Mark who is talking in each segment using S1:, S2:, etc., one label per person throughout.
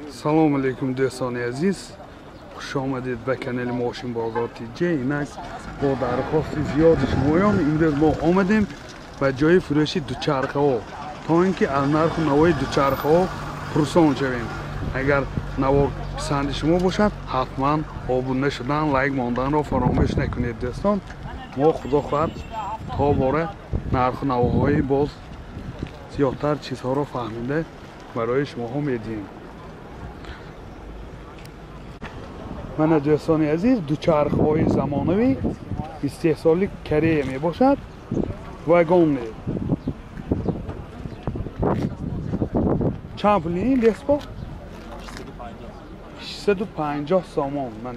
S1: Assalomu alaykum do'stoni aziz. Xush omaded ba kanali Moshin Bozor TJ. Inak با درخواست زیاد شمایان امروز ما آمدیم و جای فروش دوچرخه ها تا اینکه از نرخ نوای دوچرخه ها پرسان شویم. اگر نوا پسند شما باشد حتما آبونه شدن لایک ماندن را فراموش نکنید دوستان. ما خدا خواهد تا باره نرخ نواهای باز زیادتر چیزها را فهمیده برای شما ها میدیم. من دوستان عزیز دوچرخه های زمانوی 23 سالی کره می باشد واگن چند پولی لیسپا 650 سامان. من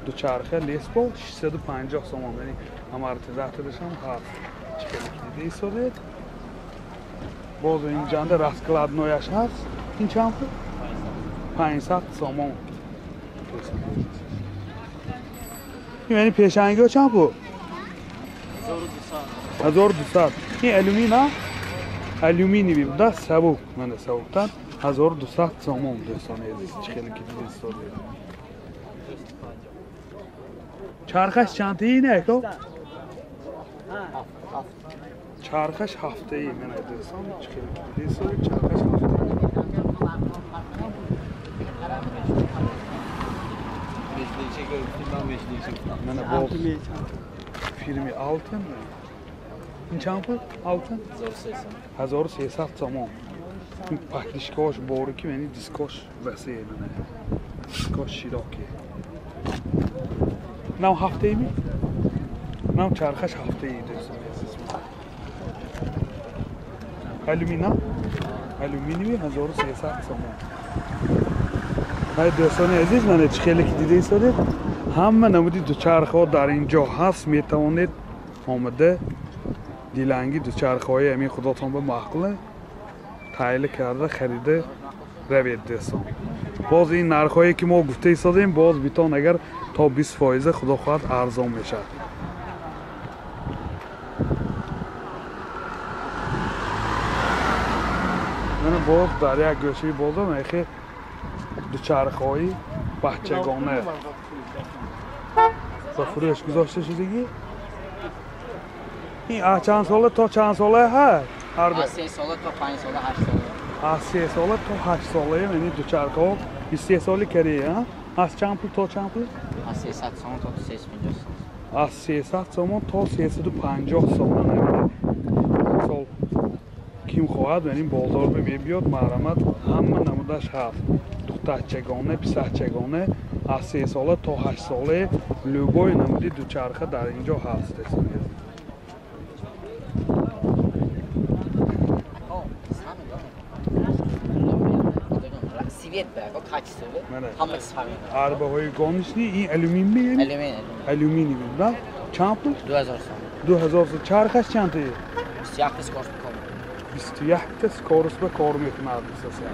S1: دوچرخه لیسپا 650 سامان یعنی هم ارتداعت داشتم هست دیده ایستاده. باز این جنده رسکلاد نویش هست. این چند پول 500 سامان. یعنی پیشنگی ها چند پول 1200. این الومینه الومینی بیبوده سبک من سبکتر 1200 سامان دوستان عزیز. خیلی که دیده ایستاده. چرخش چند تایی نه که؟ چرخش هفته ای من دوستان خیلی که دیده ایستاده. چرخش هفته من با فیلمی آلتن این چند پول آلتن 1300 سامان. این پکلیشکاش باریکی یعنی دیسکاش وسیعه من دیسکاش شیراکی نو هفته ای می نو چرخش هفته ای دوستان الومینیوی 1300 سامان. های دوستان عزیز من خیلی که دیده ایستاده همه نمودی دوچرخه ها در اینجا هست. می توانید آمده دیلنگی دوچرخه های امی خداتان به معقوله تایید کرده خریده روید دوستان. باز این نرخ هایی که ما گفته ایستادیم باز بیتان اگر تا 20% خدا خواهد ارزان میشه. من باز در یک گوشه بازار میخواه دوچرخه های بچگانه با فروش گذاشته شدگی. این از چند ساله تا چند ساله هست؟
S2: از 3 ساله تا 5 ساله 8 ساله.
S1: از 3 ساله تا 8 ساله یعنی دوچرخه ها 23 سالی کریه. از چند پول تا چند پول؟
S2: از 300 سامان تا 350 سامان.
S1: از 300 سامان تا 350 سامان. سال کیم خواهد یعنی بازار به بیاد مرمت همه نمودش هست. دخترچگانه پسرچگانه از 3 ساله تا 8 ساله لوگوی نمودی دوچرخه در اینجا هست. عربه های گانش نی این الومینی میگه؟ الومینی میگه. چند پول؟
S2: 2000 سامان.
S1: 2000 سامان. چرخش چند تایه؟
S2: 21 سکارس بکار.
S1: 21 سکارس بکار میکنه اساسا.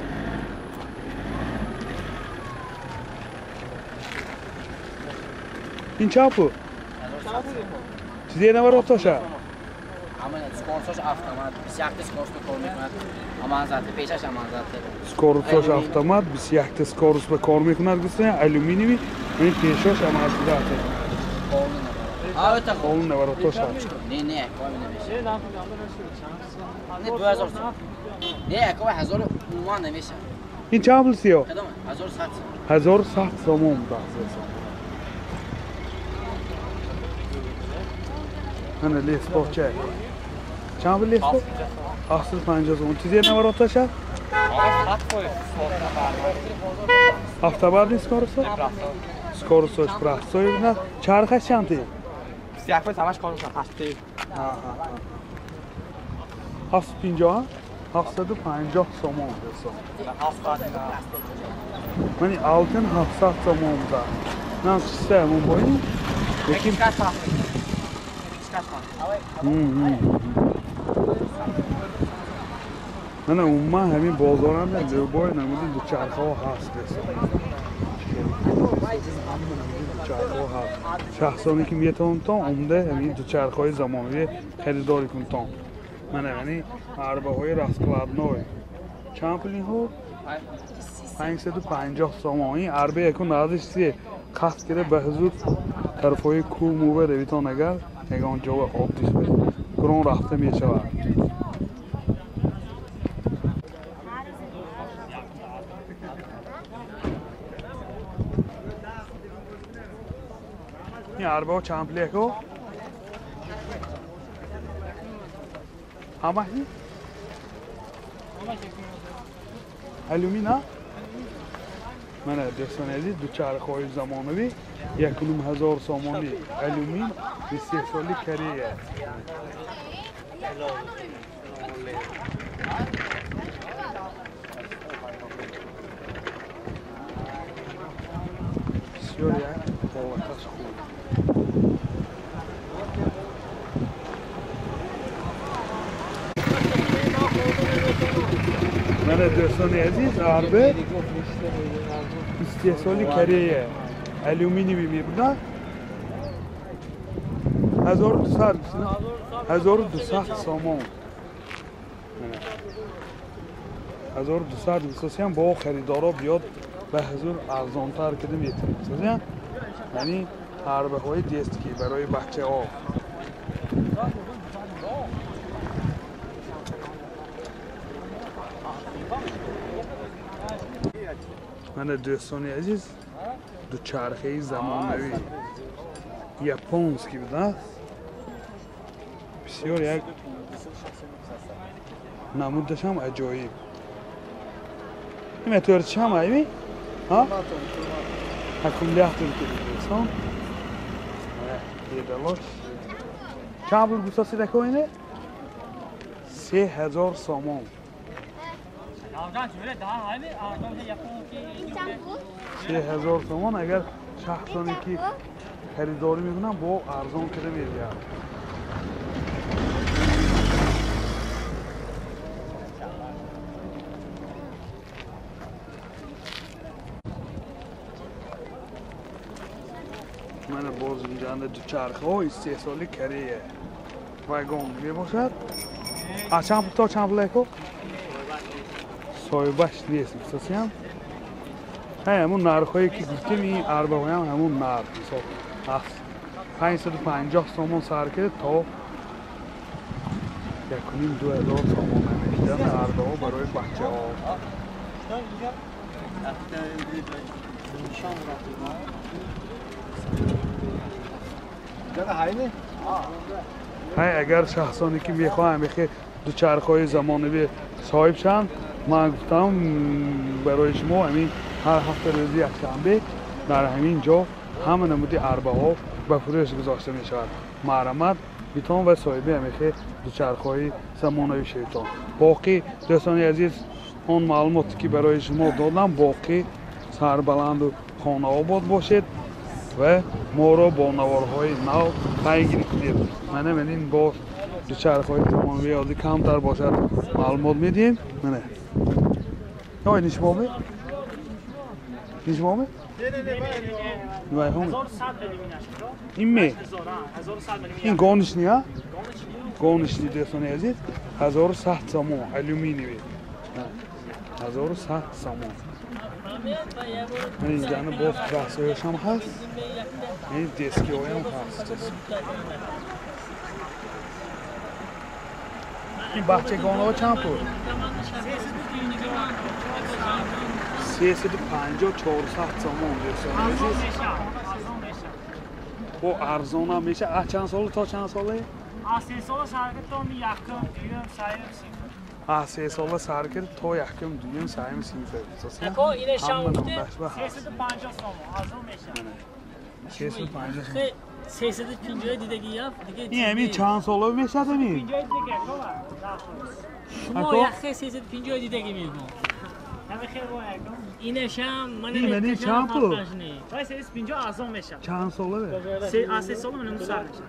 S1: این چند پول؟ چیزی نماره تاشه؟
S2: اما سکارساش автомат 21 سکارس بکار میکنه. امانزاده پیشش امانزاده.
S1: سکارساش автомат 21 سکارس بکار میکنه گفتن الومینیوی این پیشش امانزاده. قانون نماره تاشه.
S2: نه کاری نمیشه. نه 2000 سامان. نه اکو 1000 اومان نمیشه.
S1: این چند پول سیاه؟
S2: 1100.
S1: 1100 سامان بس. من لیسپا چه؟ چند پول لیسپا؟ 750 سامان. چیزی نماره تاشه؟ هفته بعد نیست کارسا؟ سکارساش پرستایی نه چرخش چند تایی؟
S3: 21 همش کارو هستی.
S1: 750 750 سامان دوستان. من آلتن 700 سامان بوده. نه چیسته همون باید؟ یکی من اوما همین بازارم لوبای نمودی دوچرخه ها هست دوستان. دوچرخه هست. شخصانی که میتونن تا عمده همین دوچرخه‌های زمانوی خریداری کنن. من یعنی عربه‌های راسکلادنوی. چند پولین ها؟ 550 سوم. این عربه یکون ازش سی قصد کرده به حضور طرفای کو موبه رویتان اگر یگان جو آب دیش بید گرون رفته میشود. این عربه ها چند پلی اکو؟ همه هی؟ الومینا؟ من دوستان عزیز دوچرخه های زمانوی 1,000 سامانی الومین 23 سالی کریه. بسیار یک حالتش خوب. من دوستان عزیز عربه 23 سالی کریه الومینی میبودن 1200 سامان 1200 هم با خریدارا بیاد به حضور ارزانتر کده میتونیم. یعنی عربه های دستکی برای بچه ها. من دوستان عزیز دوچرخه زمانوی یپونسکی بوده است. بسیار یک نمودش هم عجایب. این متور چه هم هایی؟ ها؟ اکوملیاتور که دیگه دیدلاش چند بول گوساسی دکو اینه؟ 3000 سامان. 3000 تومان اگر شخصانی که خریداری میکنن با ارزان کده میگه. من باز اینجا دوچرخه های 3 سالی کریه وگون می باشد. تا چند بلیکو؟ سایبش نیست بساسی هم همون نرخایی که گفتیم این عربه های هم همون نرخ هست. 550 سامان سر کرده تا 1,000 سامان نمیشتن عربه ها برای بچه ها. اگر شخصانی که میخواهم بخیر دوچرخه های زمانوی صاحب شن من گفتم برای شما همین هر هفته روزی یک شنبه در همین جا همه نمودی عربه ها به فروش گذاشته می شود. مرمت بیتون و صاحبی همیشه دوچرخه های زمانوی شیطان. باقی دوستان عزیز اون معلوماتی که برای شما دادم باقی سربلند و خانه آباد باشید و ما را با نوارهای نو پیگیری کنید. من این با دوچرخه های زمانوی یادی کمتر باشد معلومات میدیم. منه نه نیشما می؟ نیشما می؟ نه همه این می؟ این گانش نیا؟ گانش نی دوستان عزیز 1100 سامان الومینی می 1100 سامان. من اینجا باز کلاسایش هم هست. این دسکی های هم هست. این بچگان ها چند پول؟ 350 400 سامان دوستان. با ارزان هم میشه. چند سال تا چند ساله؟
S4: 3 سال سرکت تا یکم دیگه سعی
S1: 3 سال سرکت تا یکم دیگه سعی می‌کنیم.
S4: اکو اینه شام بوده 350 سامان ارزان میشه.
S1: 350
S4: 350 دیدگی دیگه
S1: این همین چند ساله میشه همین
S4: 50 دیگه شما یخ 350 دیدگی میگم همه خیر با یکم اینش هم من
S1: چند پول؟
S4: 350 ارزان میشه.
S1: چند ساله؟
S4: 3 سال من سر میشه.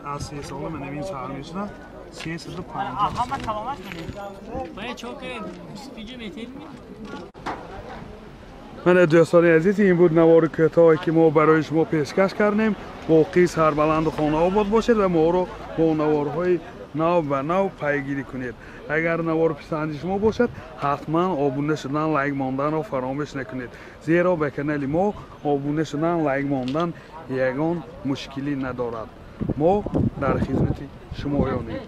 S1: من 3 سال من سر میشه. 350.
S4: آها من تمامش کنیم. باید چوک 25 متر می
S1: من دوستان عزیز این بود نوار کوتاهی که ما برای شما پیشکش کردیم. باقی سربلند خانه آباد باشید و ما رو با نوارهای نو و نو پیگیری کنید. اگر نوار پسند شما باشد حتما آبونه شدن، لایک ماندن رو فراموش نکنید، زیرا به کانال ما آبونه شدن، لایک ماندن یگان مشکلی ندارد. ما در خدمت شمایانیم.